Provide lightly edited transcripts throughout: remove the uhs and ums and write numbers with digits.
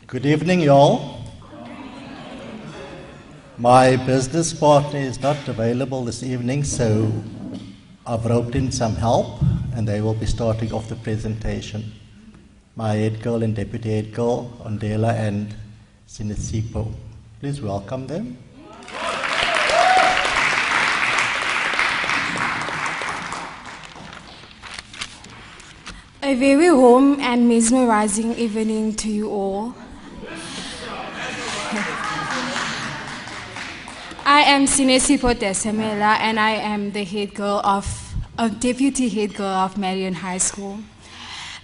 Good evening, y'all. My business partner is not available this evening, so I've roped in some help, and they will be starting off the presentation. My head girl and deputy head girl, Ondela and Sinisipo. Please welcome them. A very warm and mesmerizing evening to you all. I am Sinesipo Desemela, and I am the deputy head girl of Marian High School.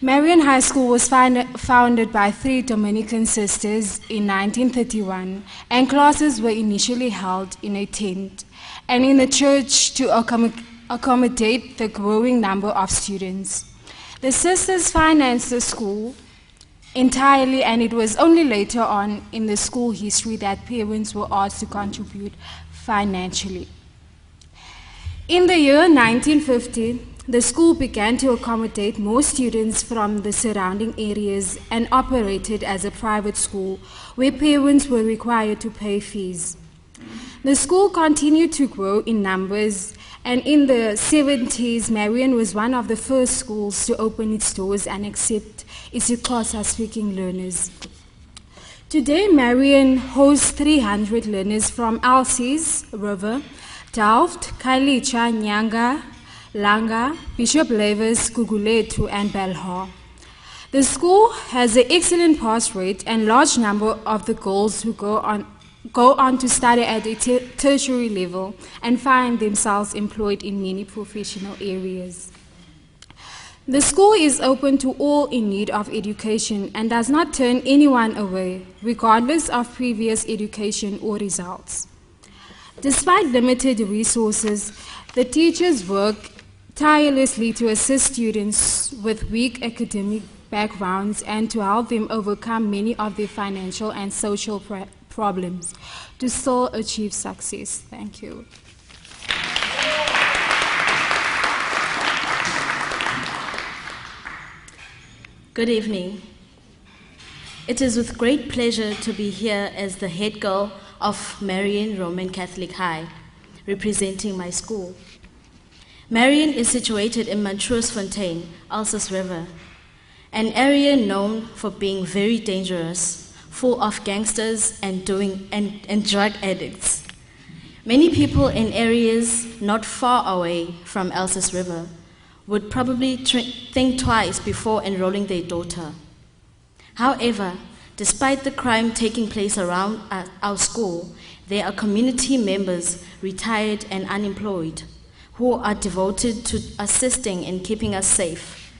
Marian High School was founded by 3 Dominican sisters in 1931, and classes were initially held in a tent and in the church to accommodate the growing number of students. The sisters financed the school entirely, and it was only later on in the school history that parents were asked to contribute financially. In the year 1950, the school began to accommodate more students from the surrounding areas and operated as a private school where parents were required to pay fees. The school continued to grow in numbers, and in the 70s, Marian was one of the first schools to open its doors and accept its Xhosa-speaking learners. Today, Marian hosts 300 learners from LC's River, Delft, Khayelitsha, Nyanga, Langa, Bishop Levers, Gugulethu, and Belhar. The school has an excellent pass rate, and large number of the girls who go on to study at a tertiary level and find themselves employed in many professional areas. The school is open to all in need of education and does not turn anyone away, regardless of previous education or results. Despite limited resources, the teachers work tirelessly to assist students with weak academic backgrounds and to help them overcome many of their financial and social problems to still achieve success. Thank you. Good evening. It is with great pleasure to be here as the head girl of Marian Roman Catholic High, representing my school. Marian is situated in Montrose-Fontaine, Alsace River, an area known for being very dangerous, full of gangsters and drug addicts. Many people in areas not far away from Alsace River would probably think twice before enrolling their daughter. However, despite the crime taking place around our school, there are community members, retired and unemployed, who are devoted to assisting in keeping us safe.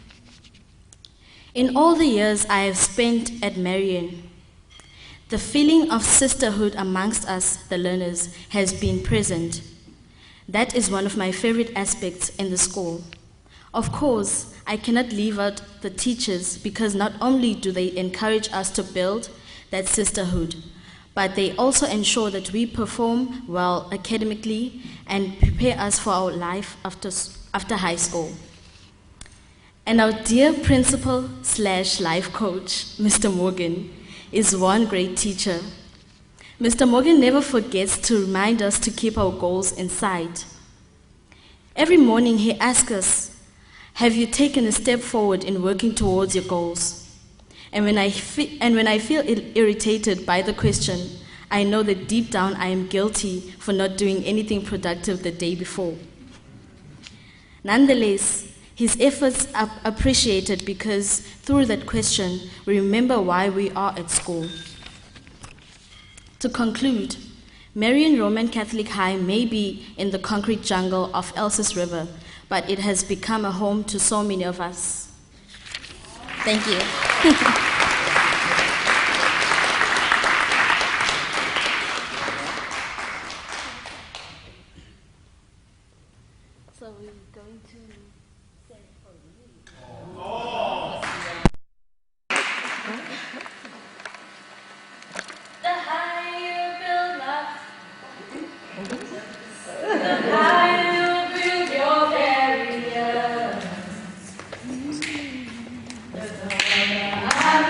In all the years I have spent at Marian, the feeling of sisterhood amongst us, the learners, has been present. That is one of my favorite aspects in the school. Of course, I cannot leave out the teachers, because not only do they encourage us to build that sisterhood, but they also ensure that we perform well academically and prepare us for our life after high school. And our dear principal/life coach, Mr. Morgan, is one great teacher. Mr. Morgan never forgets to remind us to keep our goals in sight. Every morning he asks us, have you taken a step forward in working towards your goals? And when I feel irritated by the question, I know that deep down I am guilty for not doing anything productive the day before. Nonetheless, his efforts are appreciated, because through that question, we remember why we are at school. To conclude, Marian Roman Catholic High may be in the concrete jungle of Alsace River, but it has become a home to so many of us. Thank you. So we're going to say for you. The higher you build up, the higher you build your barrier. The taller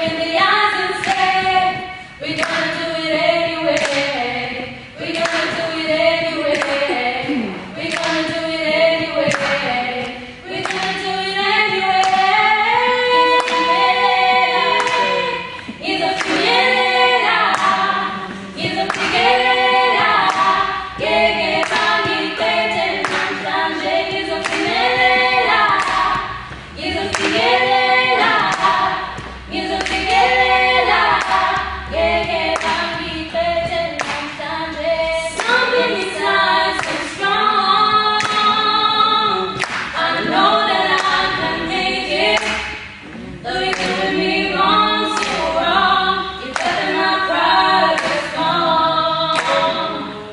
in the eyes and say, we're gonna do it anyway. We're gonna do it anyway. We're gonna do it anyway. We're gonna do it anyway. It's a fiera. It's a fiera. Que pani pete franje. It's a fiera. It's a fiera. It's a fiera. Que pani pete franje. Something inside so strong. I know that I can make it. Though you're doing me wrong, so wrong. You better not cry, it's gone.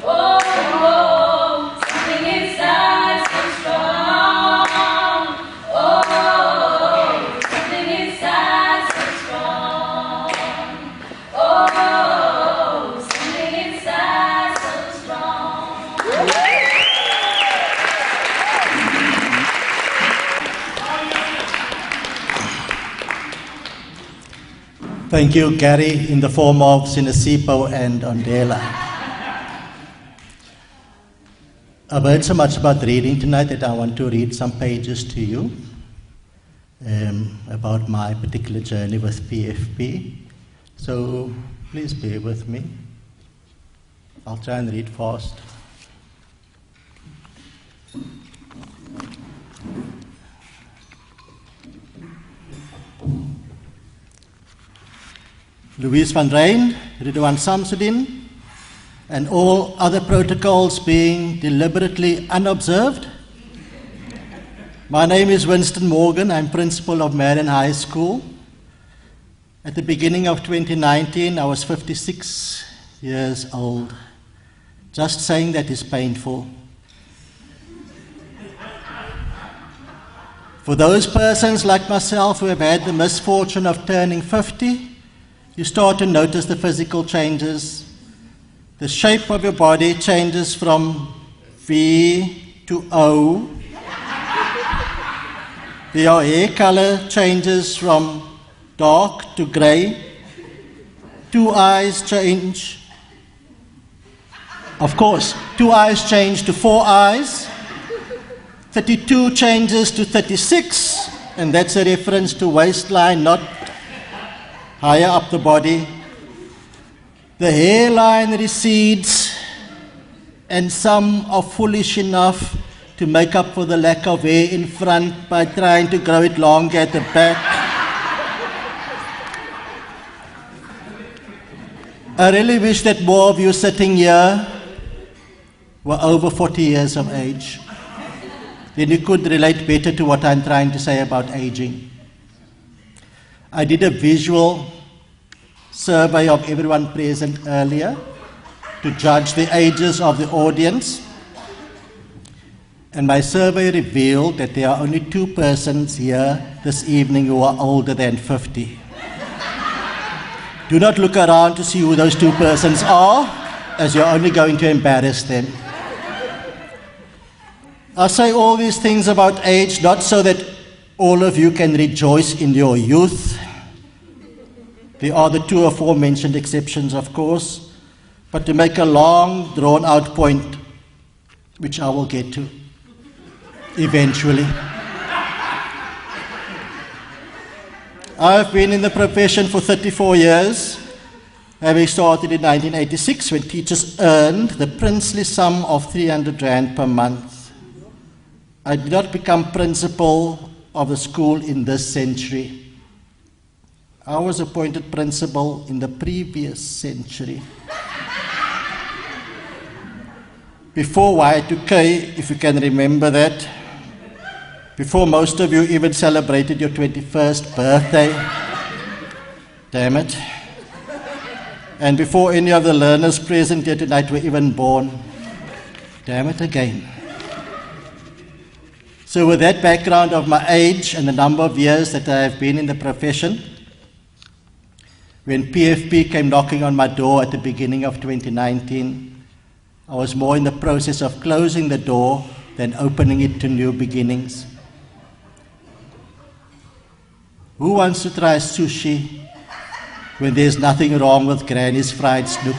Oh, oh, something inside so strong. Oh, something inside so strong. Oh, something inside so strong. Thank you, Gary, in the form of Sinesipo and Ondela. I've heard so much about reading tonight that I want to read some pages to you about my particular journey with PFP. So please bear with me. I'll try and read fast. Louise van Rijn, Ridwan Samsudin, and all other protocols being deliberately unobserved. My name is Winston Morgan. I'm principal of Marian High School. At the beginning of 2019, I was 56 years old. Just saying that is painful. For those persons like myself who have had the misfortune of turning 50, you start to notice the physical changes. The shape of your body changes from V to O. Your hair color changes from dark to grey. 2 eyes change. Of course, 2 eyes change to 4 eyes. 32 changes to 36, and that's a reference to waistline, not higher up the body. The hairline recedes, and some are foolish enough to make up for the lack of hair in front by trying to grow it longer at the back. I really wish that more of you sitting here were over 40 years of age. Then you could relate better to what I'm trying to say about aging. I did a visual survey of everyone present earlier to judge the ages of the audience. And my survey revealed that there are only 2 persons here this evening who are older than 50. Do not look around to see who those 2 persons are, as you're only going to embarrass them. I say all these things about age not so that all of you can rejoice in your youth. There are the 2 aforementioned exceptions, of course, but to make a long, drawn-out point, which I will get to eventually. I've been in the profession for 34 years, having started in 1986 when teachers earned the princely sum of 300 Rand per month. I did not become principal of the school in this century. I was appointed principal in the previous century. Before Y2K, if you can remember that, before most of you even celebrated your 21st birthday, damn it, and before any of the learners present here tonight were even born, damn it again. So with that background of my age and the number of years that I have been in the profession, when PFP came knocking on my door at the beginning of 2019, I was more in the process of closing the door than opening it to new beginnings. Who wants to try sushi when there's nothing wrong with Granny's fried snook?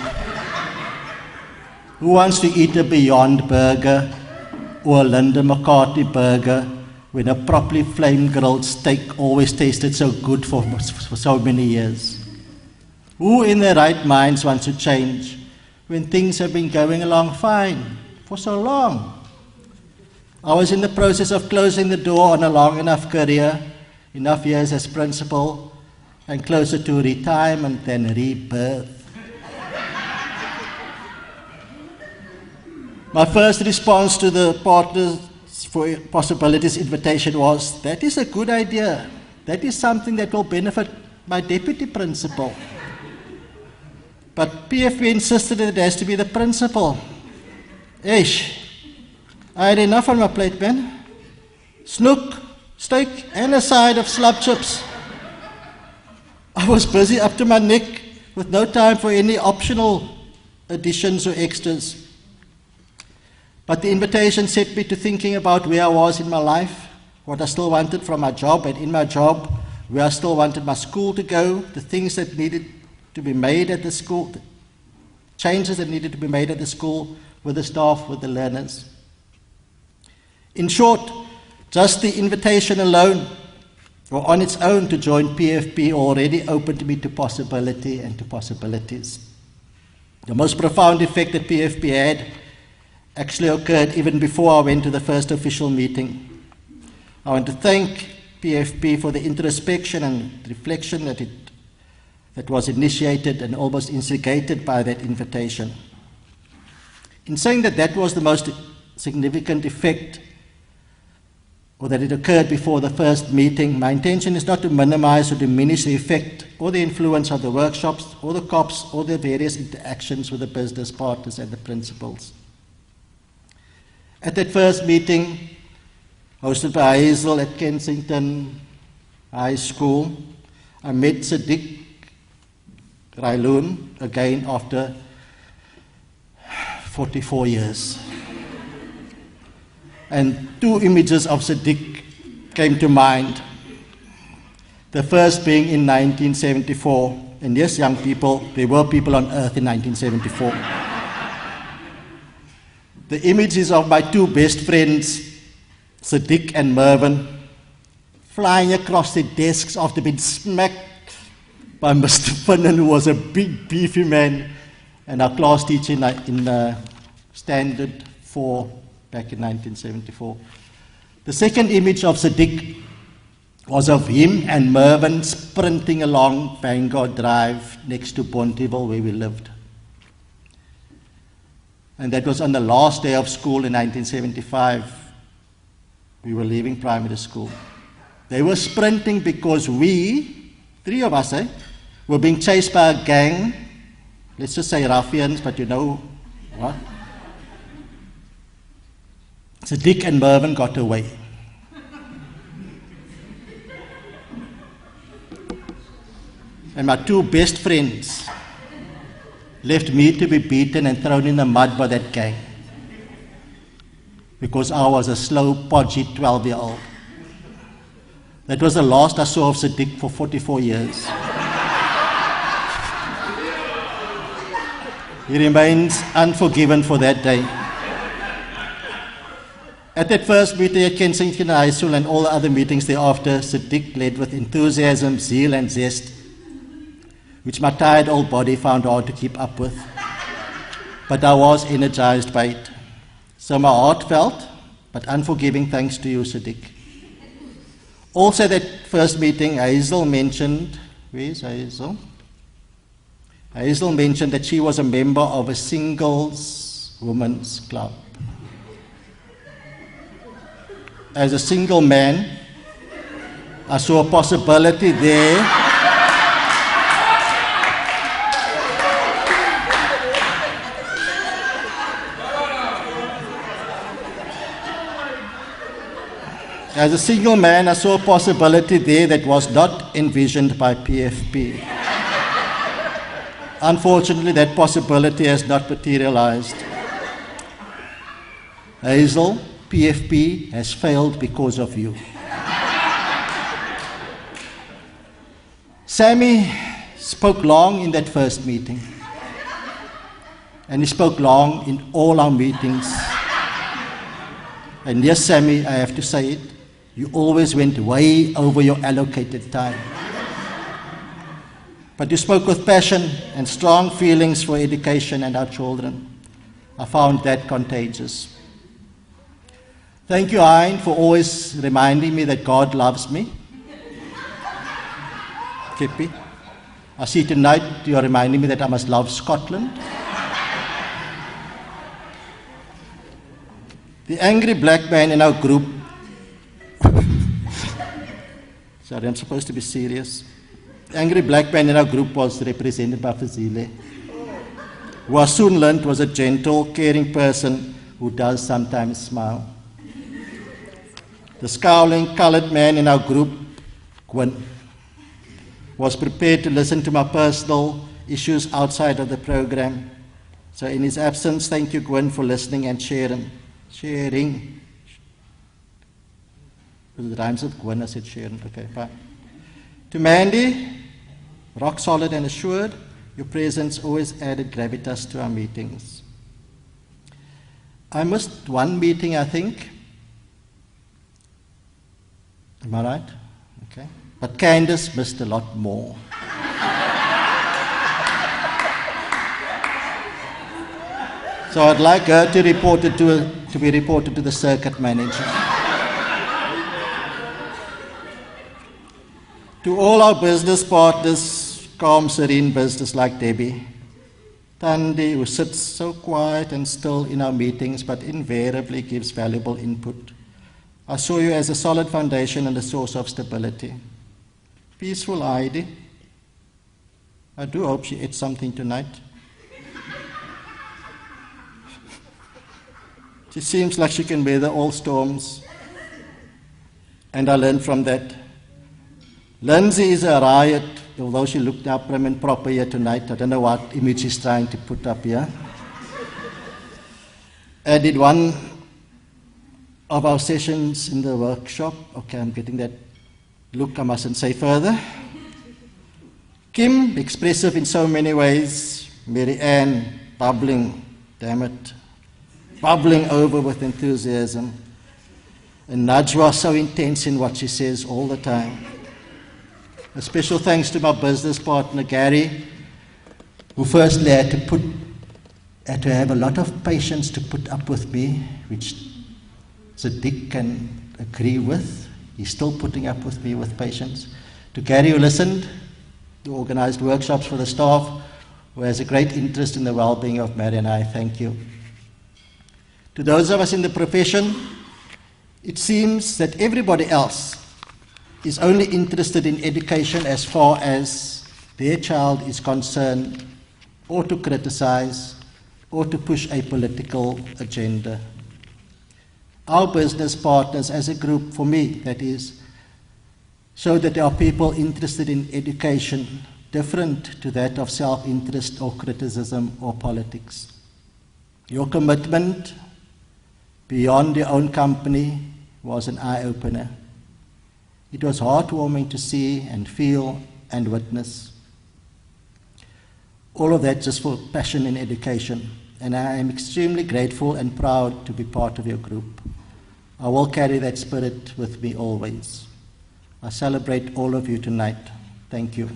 Who wants to eat a Beyond Burger or a Linda McCartney burger when a properly flame-grilled steak always tasted so good for so many years? Who in their right minds wants to change when things have been going along fine for so long? I was in the process of closing the door on a long enough career, enough years as principal, and closer to retirement than rebirth. My first response to the Partners for Possibilities invitation was, that is a good idea. That is something that will benefit my deputy principal. But PFP insisted that it has to be the principal. Eish, I had enough on my plate, man. Snook, steak, and a side of slab chips. I was busy up to my neck with no time for any optional additions or extras. But the invitation set me to thinking about where I was in my life, what I still wanted from my job, and in my job, where I still wanted my school to go, the things that needed to be made at the school, the changes that needed to be made at the school, with the staff, with the learners. In short, just the invitation alone, or on its own, to join PFP already opened me to possibility and to possibilities. The most profound effect that PFP had actually occurred even before I went to the first official meeting. I want to thank PFP for the introspection and reflection that was initiated and almost instigated by that invitation. In saying that that was the most significant effect, or that it occurred before the first meeting, my intention is not to minimize or diminish the effect or the influence of the workshops or the COPs or the various interactions with the business partners and the principals. At that first meeting, hosted by Hazel at Kensington High School, I met Sadiq Railoon again after 44 years. And two images of Sadiq came to mind. The first being in 1974. And yes, young people, there were people on earth in 1974. The image is of my two best friends, Sadiq and Mervyn, flying across the desks after being smacked by Mr. Finnan, who was a big, beefy man, and our class teacher in Standard 4 back in 1974. The second image of Sadiq was of him and Mervyn sprinting along Bangor Drive next to Bonteville, where we lived. And that was on the last day of school in 1975. We were leaving primary school. They were sprinting because we, three of us, were being chased by a gang. Let's just say ruffians, but you know what? Sadiq and Mervyn got away. And my two best friends left me to be beaten and thrown in the mud by that gang, because I was a slow, podgy 12-year-old. That was the last I saw of Sadiq for 44 years. He remains unforgiven for that day. At that first meeting at Kensington High School and all the other meetings thereafter, Sadiq led with enthusiasm, zeal and zest, which my tired old body found hard to keep up with. But I was energized by it. So my heartfelt but unforgiving thanks to you, Sadiq. Also at that first meeting, Hazel mentioned, where is Hazel? Hazel mentioned that she was a member of a singles women's club. As a single man, I saw a possibility there As a single man, I saw a possibility there that was not envisioned by PFP. Unfortunately, that possibility has not materialized. Hazel, PFP has failed because of you. Sammy spoke long in that first meeting. And he spoke long in all our meetings. And yes, Sammy, I have to say it, you always went way over your allocated time. But you spoke with passion and strong feelings for education and our children. I found that contagious. Thank you, Hein, for always reminding me that God loves me. Kippy, I see tonight you're reminding me that I must love Scotland. The angry black man in our group, sorry, I'm supposed to be serious. The angry black man in our group was represented by Fazile, who I soon learned was a gentle, caring person who does sometimes smile. The scowling colored man in our group, Gwyn, was prepared to listen to my personal issues outside of the program. So in his absence, thank you, Gwyn, for listening and sharing. With the rhymes of Gwyn, I said sharing. Okay, fine. To Mandy, rock solid and assured, your presence always added gravitas to our meetings. I missed one meeting, I think. Am I right? Okay. But Candace missed a lot more. So I'd like her to report it to be reported to the circuit manager. To all our business partners, calm, serene business like Debbie, Thandi, who sits so quiet and still in our meetings but invariably gives valuable input. I saw you as a solid foundation and a source of stability. Peaceful Heidi. I do hope she ate something tonight. She seems like she can weather all storms. And I learned from that. Lindsay is a riot, although she looked up prim and proper here tonight. I don't know what image she's trying to put up here. I did one of our sessions in the workshop. Okay, I'm getting that look, I mustn't say further. Kim, expressive in so many ways. Mary Ann, bubbling, damn it, bubbling over with enthusiasm. And Najwa, so intense in what she says all the time. A special thanks to my business partner, Gary, who firstly had to have a lot of patience to put up with me, which Sadiq can agree with. He's still putting up with me with patience. To Gary, who listened, who organized workshops for the staff, who has a great interest in the well-being of Marian High, thank you. To those of us in the profession, it seems that everybody else is only interested in education as far as their child is concerned, or to criticize, or to push a political agenda. Our business partners as a group, for me that is, show that there are people interested in education different to that of self-interest or criticism or politics. Your commitment beyond your own company was an eye-opener. It was heartwarming to see and feel and witness. All of that just for passion in education, and I am extremely grateful and proud to be part of your group. I will carry that spirit with me always. I celebrate all of you tonight. Thank you.